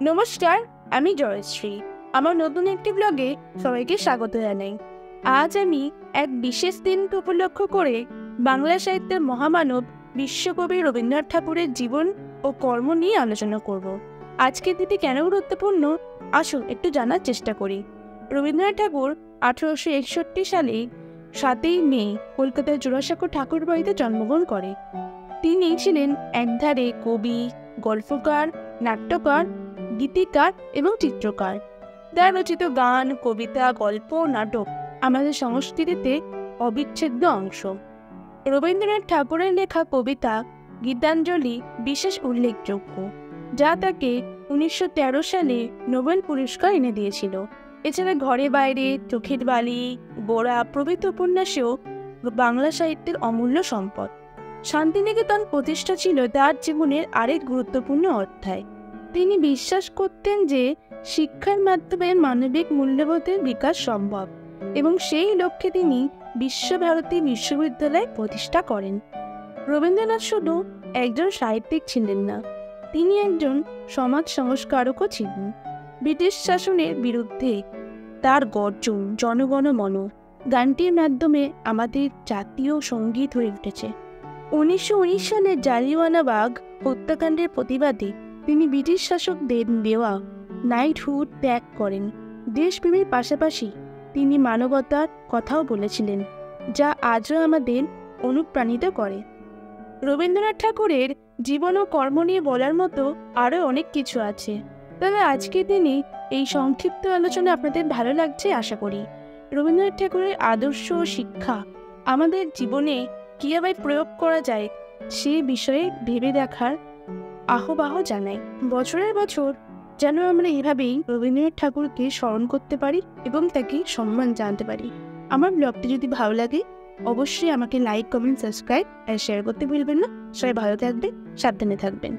নমস্কার, আমি জয়শ্রী। আমার নতুন একটি ব্লগে সবাইকে স্বাগত জানাই। আজ আমি এক বিশেষ দিন উপলক্ষ করে বাংলা সাহিত্যের মহামানব বিশ্বকবি রবীন্দ্রনাথ ঠাকুরের জীবন ও কর্ম নিয়ে আলোচনা করব। আজকের দিনটি কেন গুরুত্বপূর্ণ, আসুন একটু জানার চেষ্টা করি। রবীন্দ্রনাথ ঠাকুর 1861 সালে 7ই মে কলকাতার জোড়াসাঁকো ঠাকুর বাড়িতে জন্মগ্রহণ করে। তিনি ছিলেন একধারে কবি, গল্পকার, নাট্যকার, গীতিকার এবং চিত্রকার। তার রচিত গান, কবিতা, গল্প, নাটক আমাদের সংস্কৃতিতে অবিচ্ছেদ্য অংশ। রবীন্দ্রনাথ ঠাকুরের লেখা কবিতা গীতাঞ্জলি বিশেষ উল্লেখযোগ্য, যা তাকে 1913 সালে নোবেল পুরস্কার এনে দিয়েছিল। এছাড়া ঘরে বাইরে, চোখের বালি, গোড়া প্রভৃতি উপন্যাসেও বাংলা সাহিত্যের অমূল্য সম্পদ। শান্তিনিকেতন প্রতিষ্ঠা ছিল তার জীবনের আরেক গুরুত্বপূর্ণ অধ্যায়। তিনি বিশ্বাস করতেন যে শিক্ষার মাধ্যমে মানবিক মূল্যবোধের বিকাশ সম্ভব এবং সেই লক্ষ্যে তিনি বিশ্বভারতী বিশ্ববিদ্যালয় প্রতিষ্ঠা করেন। রবীন্দ্রনাথ শুধু একজন সাহিত্যিক ছিলেন না, তিনি একজন সমাজ সংস্কারকও ছিলেন। ব্রিটিশ শাসনের বিরুদ্ধে তার গর্জন জনগণ মন গানটির মাধ্যমে আমাদের জাতীয় সঙ্গীত হয়ে উঠেছে। 1919 সালে জালিয়ানওয়ালাবাগ হত্যাকাণ্ডের প্রতিবাদে তিনি ব্রিটিশ শাসকদের দেওয়া নাইটহুড ত্যাগ করেন। দেশপ্রেমের পাশাপাশি তিনি মানবতার কথাও বলেছিলেন, যা আজও আমাদের অনুপ্রাণিত করে। রবীন্দ্রনাথ ঠাকুরের জীবন ও কর্ম নিয়ে বলার মতো আরও অনেক কিছু আছে, তবে আজকে দিনে এই সংক্ষিপ্ত আলোচনা আপনাদের ভালো লাগছে আশা করি। রবীন্দ্রনাথ ঠাকুরের আদর্শ ও শিক্ষা আমাদের জীবনে কীভাবে প্রয়োগ করা যায় সে বিষয়ে ভেবে দেখার আহ্বান জানাই। বছরের বছর যেন আমরা এভাবেই রবীন্দ্রনাথ ঠাকুরকে স্মরণ করতে পারি এবং তাকে সম্মান জানাতে পারি। আমার ব্লগটি যদি ভালো লাগে অবশ্যই আমাকে লাইক, কমেন্ট, সাবস্ক্রাইব আর শেয়ার করতে ভুলবেন না। সবাই ভালো থাকবেন, সাবধানে থাকবেন।